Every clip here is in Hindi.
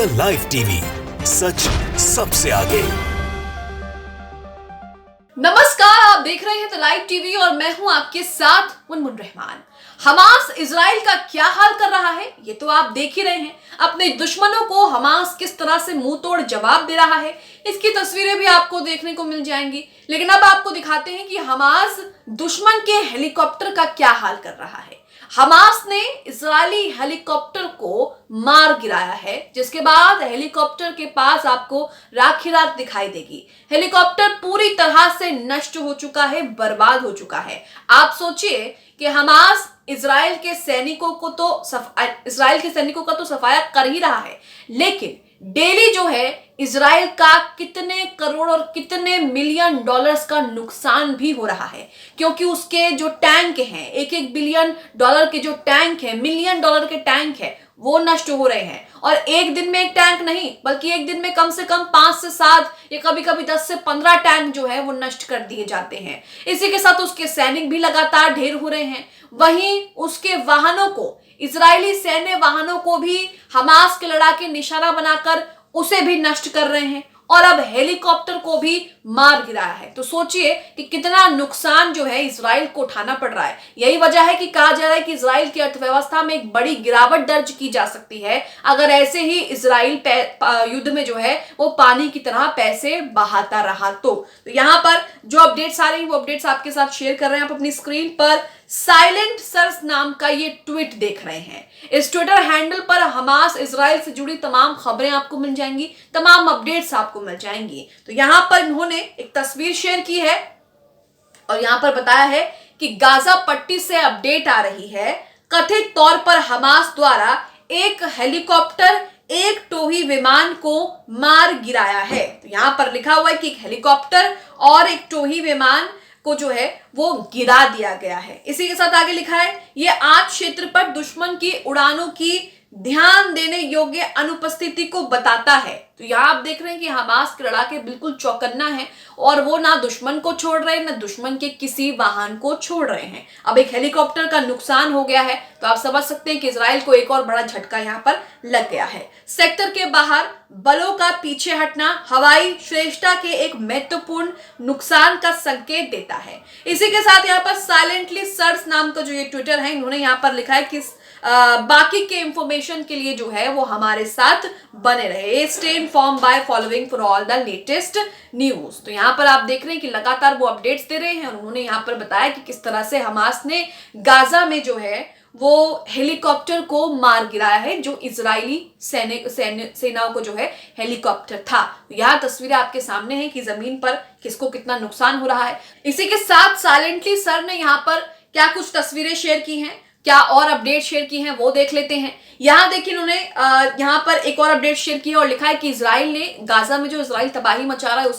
द लाइव टीवी, सच सबसे आगे। नमस्कार, आप देख रहे हैं द लाइव टीवी और मैं हूं आपके साथ मुनमुन रहमान। हमास इजराइल का क्या हाल कर रहा है ये तो आप देख ही रहे हैं। अपने दुश्मनों को हमास किस तरह से मुंह तोड़ जवाब दे रहा है, इसकी तस्वीरें भी आपको देखने को मिल जाएंगी। लेकिन अब आपको दिखाते हैं कि हमास दुश्मन के हेलीकॉप्टर का क्या हाल कर रहा है। हमास ने इजरायली हेलीकॉप्टर को मार गिराया है, जिसके बाद हेलीकॉप्टर के पास आपको राख ही राख दिखाई देगी। हेलीकॉप्टर पूरी तरह से नष्ट हो चुका है, बर्बाद हो चुका है। आप सोचिए कि हमास इजराइल के सैनिकों का तो सफाया कर ही रहा है, लेकिन डेली जो है इजराइल का कितने करोड़ और कितने मिलियन डॉलर्स का नुकसान भी हो रहा है, क्योंकि उसके जो टैंक हैं, एक बिलियन डॉलर के जो टैंक हैं, मिलियन डॉलर के टैंक हैं, वो नष्ट हो रहे हैं। और एक दिन में एक टैंक नहीं, बल्कि एक दिन में कम से कम 5 से 7 या कभी कभी 10 से 15 टैंक जो है वो नष्ट कर दिए जाते हैं। इसी के साथ उसके सैनिक भी लगातार ढेर हो रहे हैं। वहीं उसके वाहनों को, इजरायली सैन्य वाहनों को भी हमास के लड़ाके निशाना बनाकर उसे भी नष्ट कर रहे हैं और अब हेलीकॉप्टर को भी मार गिराया है। तो सोचिए कि कितना नुकसान जो है इजराइल को उठाना पड़ रहा है। यही वजह है कि कहा जा रहा है कि इजराइल की अर्थव्यवस्था में एक बड़ी गिरावट दर्ज की जा सकती है अगर ऐसे ही इजराइल युद्ध में जो है वो पानी की तरह पैसे बहाता रहा। तो यहाँ पर जो अपडेट्स आ रही है वो अपडेट्स आपके साथ शेयर कर रहे हैं। आप अपनी स्क्रीन पर साइलेंट सर्स नाम का ये ट्वीट देख रहे हैं। इस ट्विटर हैंडल पर हमास इजराइल से जुड़ी तमाम खबरें आपको मिल जाएंगी, तमाम अपडेट्स आपको मिल जाएंगी। तो यहां पर इन्होंने एक तस्वीर शेयर की है और यहां पर बताया है कि गाजा पट्टी से अपडेट आ रही है। कथित तौर पर हमास द्वारा एक हेलीकॉप्टर एक टोही विमान को मार गिराया है। तो यहां पर लिखा हुआ है कि एक हेलीकॉप्टर और एक टोही विमान को जो है वो गिरा दिया गया है। इसी के साथ आगे लिखा है, ये आज क्षेत्र पर दुश्मन की उड़ानों की ध्यान देने योग्य अनुपस्थिति को बताता है। तो यहां आप देख रहे हैं कि हमास के लड़ाके बिल्कुल चौकन्ना है और वो ना दुश्मन को छोड़ रहे हैं, ना दुश्मन के किसी वाहन को छोड़ रहे हैं। अब एक हेलीकॉप्टर का नुकसान हो गया है तो आप समझ सकते हैं कि इजराइल को एक और बड़ा झटका यहां पर लग गया है। सेक्टर के बाहर बलों का पीछे हटना हवाई श्रेष्ठता के एक महत्वपूर्ण नुकसान का संकेत देता है। इसी के साथ यहाँ पर साइलेंटली सर्स नाम का जो ये ट्विटर है, इन्होंने यहाँ पर लिखा है कि बाकी के इंफॉर्मेशन के लिए जो है वो हमारे साथ बने रहे। Stay informed by following for all the latest news. तो यहाँ पर आप देख रहे हैं कि लगातार वो अपडेट्स दे रहे हैं और उन्होंने यहाँ पर बताया कि किस तरह से हमास ने गाजा में जो है वो हेलीकॉप्टर को मार गिराया है, जो इजरायली सेनाओं को जो है हेलीकॉप्टर था। यहाँ तस्वीरें आपके सामने हैं कि जमीन पर किसको कितना नुकसान हो रहा है। इसी के साथ साइलेंटली सर ने यहाँ पर क्या कुछ तस्वीरें शेयर की हैं, क्या और अपडेट शेयर की हैं, वो देख लेते हैं। यहाँ देखिए इन्होंने यहाँ पर एक और अपडेट शेयर की है और लिखा है कि इजराइल ने गाजा में जो इजराइल तबाही मचा रहा है वो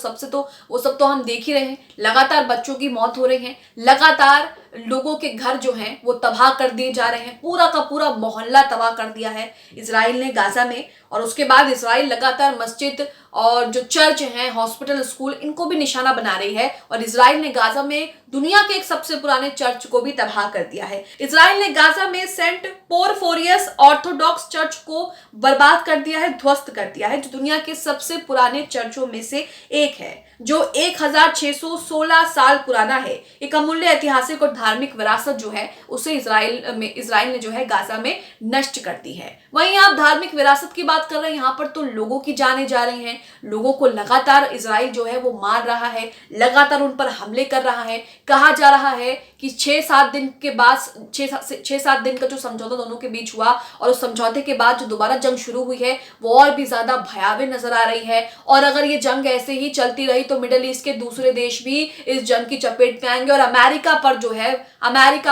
सब तो हम देख ही रहे हैं। लगातार बच्चों की मौत हो रही है, लगातार लोगों के घर जो हैं वो तबाह कर दिए जा रहे हैं। पूरा का पूरा मोहल्ला तबाह कर दिया है इजराइल ने गाजा में। और उसके बाद इजराइल लगातार मस्जिद और जो चर्च हैं, हॉस्पिटल, स्कूल, इनको भी निशाना बना रही है। और इजराइल ने गाजा में दुनिया के एक सबसे पुराने चर्च को भी तबाह कर दिया है। इजराइल ने गाजा में सेंट पोरफोरियस ऑर्थोडॉक्स चर्च को बर्बाद कर दिया है, ध्वस्त कर दिया है, जो दुनिया के सबसे पुराने चर्चों में से एक है, जो 1616 साल पुराना है। एक अमूल्य ऐतिहासिक और धार्मिक विरासत जो है उसे इजराइल ने जो है गाजा में नष्ट कर दी है। वहीं आप धार्मिक विरासत की बात कर रहे हैं, यहाँ पर तो लोगों की जानें जा रही हैं। लोगों को लगातार इजराइल जो है वो मार रहा है, लगातार उन पर हमले कर रहा है। कहा जा रहा है कि 6-7 दिन के बाद 6-7 दिन का जो समझौता दोनों के बीच हुआ और उस समझौते के बाद जो दोबारा जंग शुरू हुई है वो और भी ज्यादा भयावह नजर आ रही है। और अगर ये जंग ऐसे ही चलती रही तो मिडिल ईस्ट के दूसरे देश भी इस जंग की चपेट में आएंगे और अमेरिका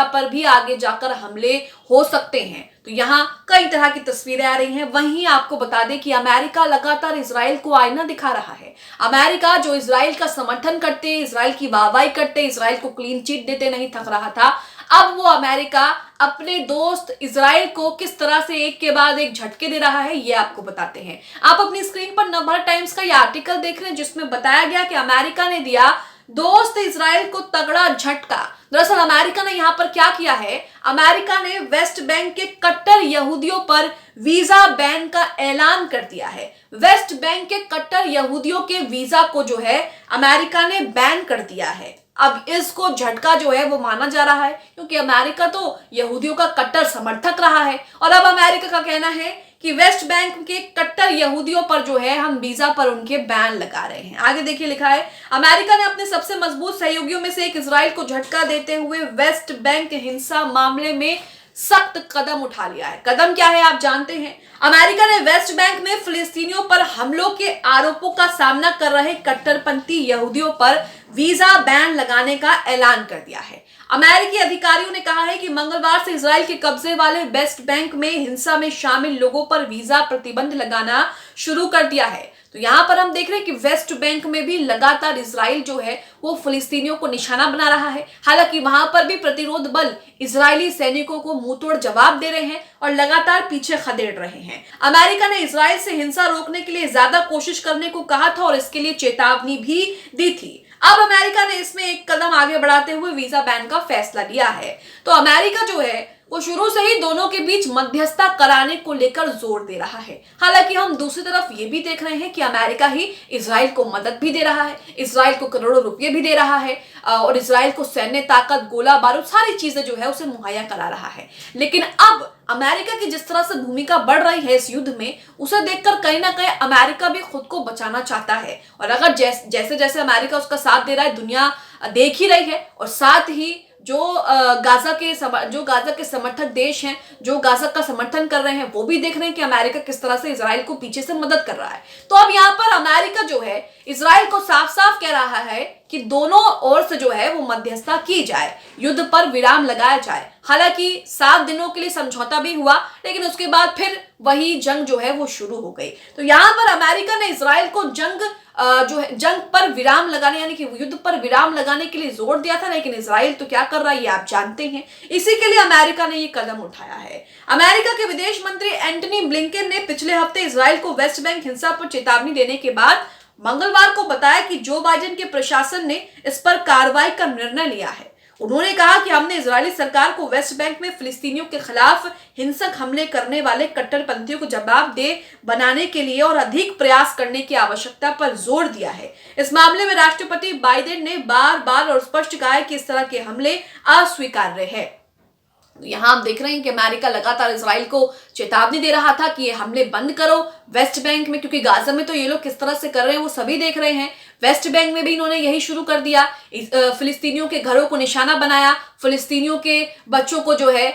पर भी आगे जाकर हमले हो सकते हैं। तो यहाँ कई तरह की तस्वीरें आ रही हैं। वहीं आपको बता दें कि अमेरिका लगातार इजराइल को आईना दिखा रहा है। अमेरिका जो इजराइल का समर्थन करते, इजराइल की वाहवाही करते, इजराइल को क्लीन चिट देते नहीं थक रहा था, अब वो अमेरिका अपने दोस्त इजराइल को किस तरह से एक के बाद एक झटके दे रहा है ये आपको बताते हैं। आप अपनी स्क्रीन पर नवभारत टाइम्स का ये आर्टिकल देख रहे हैं जिसमें बताया गया कि अमेरिका ने दिया दोस्त इजराइल को तगड़ा झटका। दरअसल अमेरिका ने यहां पर क्या किया है, अमेरिका ने वेस्ट बैंक के कट्टर यहूदियों पर वीजा बैन का ऐलान कर दिया है। वेस्ट बैंक के कट्टर यहूदियों के वीजा को जो है अमेरिका ने बैन कर दिया है। अब इसको झटका जो है वो माना जा रहा है, क्योंकि अमेरिका तो यहूदियों का कट्टर समर्थक रहा है और अब अमेरिका का कहना है कि वेस्ट बैंक के कट्टर यहूदियों पर जो है हम वीजा पर उनके बैन लगा रहे हैं। आगे देखिए लिखा है, अमेरिका ने अपने सबसे मजबूत सहयोगियों में से एक इजराइल को झटका देते हुए वेस्ट बैंक हिंसा मामले में सख्त कदम उठा लिया है। कदम क्या है आप जानते हैं, अमेरिका ने वेस्ट बैंक में फिलिस्तीनियों पर हमलों के आरोपों का सामना कर रहे कट्टरपंथी यहूदियों पर वीजा बैन लगाने का ऐलान कर दिया है। अमेरिकी अधिकारियों ने कहा है कि मंगलवार से इजराइल के कब्जे वाले वेस्ट बैंक में हिंसा में शामिल लोगों पर वीजा प्रतिबंध लगाना शुरू कर दिया है। तो यहां पर हम देख रहे हैं कि वेस्ट बैंक में भी लगातार इजराइल जो है वो फिलिस्तीनियों को निशाना बना रहा है। हालांकि वहां पर भी प्रतिरोध बल इजरायली सैनिकों को मुंहतोड़ जवाब दे रहे हैं और लगातार पीछे खदेड़ रहे हैं। अमेरिका ने इजराइल से हिंसा रोकने के लिए ज्यादा कोशिश करने को कहा था और इसके लिए चेतावनी भी दी थी। अब अमेरिका ने इसमें एक कदम आगे बढ़ाते हुए वीजा बैन का फैसला लिया है। तो अमेरिका जो है वो शुरू से ही दोनों के बीच मध्यस्थता कराने को लेकर जोर दे रहा है। हालांकि हम दूसरी तरफ ये भी देख रहे हैं कि अमेरिका ही इजराइल को मदद भी दे रहा है, इजराइल को करोड़ों रुपए भी दे रहा है और इजराइल को सैन्य ताकत, गोला बारूद, सारी चीजें जो है उसे मुहैया करा रहा है। लेकिन अब अमेरिका की जिस तरह से भूमिका बढ़ रही है इस युद्ध में, उसे देखकर कहीं ना कहीं अमेरिका भी खुद को बचाना चाहता है। और अगर जैसे जैसे अमेरिका उसका साथ दे रहा है, दुनिया देख ही रही है और साथ ही जो गाजा के समर्थक देश हैं, जो गाजा का समर्थन कर रहे हैं, वो भी देख रहे हैं कि अमेरिका किस तरह से इजराइल को पीछे से मदद कर रहा है। तो अब यहाँ पर अमेरिका जो है इजराइल को साफ साफ कह रहा है कि दोनों ओर से जो है वो मध्यस्थता की जाए, युद्ध पर विराम लगाया जाए। हालांकि 7 दिनों के लिए समझौता भी हुआ, लेकिन उसके बाद फिर वही जंग जो है वो शुरू हो गई। तो यहाँ पर अमेरिका ने इजराइल को जंग पर विराम लगाने यानी कि युद्ध पर विराम लगाने के लिए जोर दिया था, लेकिन इजराइल तो क्या कर रहा है ये आप जानते हैं। इसी के लिए अमेरिका ने ये कदम उठाया है। अमेरिका के विदेश मंत्री एंटनी ब्लिंकन ने पिछले हफ्ते इजराइल को वेस्ट बैंक हिंसा पर चेतावनी देने के बाद मंगलवार को बताया कि जो बाइडेन के प्रशासन ने इस पर कार्रवाई का निर्णय लिया है। उन्होंने कहा कि हमने इजरायली सरकार को वेस्ट बैंक में फिलिस्तीनियों के खिलाफ हिंसक हमले करने वाले कट्टरपंथियों को जवाबदेह बनाने के लिए और अधिक प्रयास करने की आवश्यकता पर जोर दिया है। इस मामले में राष्ट्रपति बाइडेन ने बार बार और स्पष्ट कहा है कि इस तरह के हमले अस्वीकार्य है। यहां आप देख रहे हैं कि अमेरिका लगातार इजराइल को चेतावनी दे रहा था कि ये हमले बंद करो वेस्ट बैंक में, क्योंकि गाजा में तो ये लोग किस तरह से कर रहे हैं वो सभी देख रहे हैं। वेस्ट बैंक में भी इन्होंने यही शुरू कर दिया, फिलिस्तीनियों के घरों को निशाना बनाया, फिलिस्तीनियों के बच्चों को जो है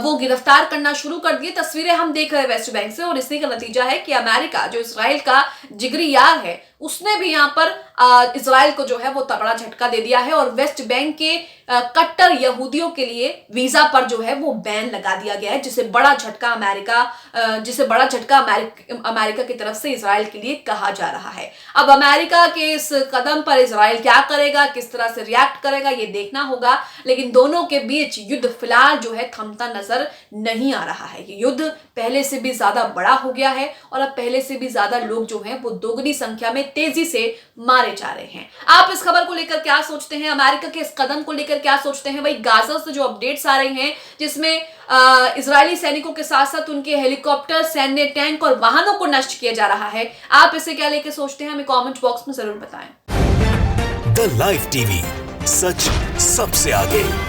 वो गिरफ्तार करना शुरू कर दिए। तस्वीरें हम देख रहे हैं वेस्ट बैंक से और इसी का नतीजा है कि अमेरिका जो इजराइल का जिगरी यार है उसने भी यहाँ पर इजराइल को जो है वो तगड़ा झटका दे दिया है और वेस्ट बैंक के कट्टर यहूदियों के लिए वीजा पर जो है वो बैन लगा दिया गया है, जिसे बड़ा झटका अमेरिका की तरफ से इजराइल के लिए कहा जा रहा है। अब अमेरिका के इस कदम पर इजराइल क्या करेगा, किस तरह से रिएक्ट करेगा ये देखना होगा, लेकिन दोनों के बीच युद्ध फिलहाल जो है थमता नजर नहीं आ रहा है। ये युद्ध पहले से भी ज्यादा बड़ा हो गया है और अब पहले से भी ज्यादा लोग जो हैं वो दोगुनी संख्या में तेजी से मारे जा रहे हैं। आप इस खबर को लेकर क्या सोचते हैं, अमेरिका के इस कदम को लेकर क्या सोचते हैं? वही गाजा से जो अपडेट्स आ रहे हैं जिसमें इजरायली सैनिकों के साथ साथ उनके हेलीकॉप्टर, सैन्य टैंक और वाहनों को नष्ट किया जा रहा है, आप इसे क्या लेकर सोचते हैं? हमें कमेंट बॉक्स में जरूर बताएं। द लाइव टीवी, सच सबसे आगे।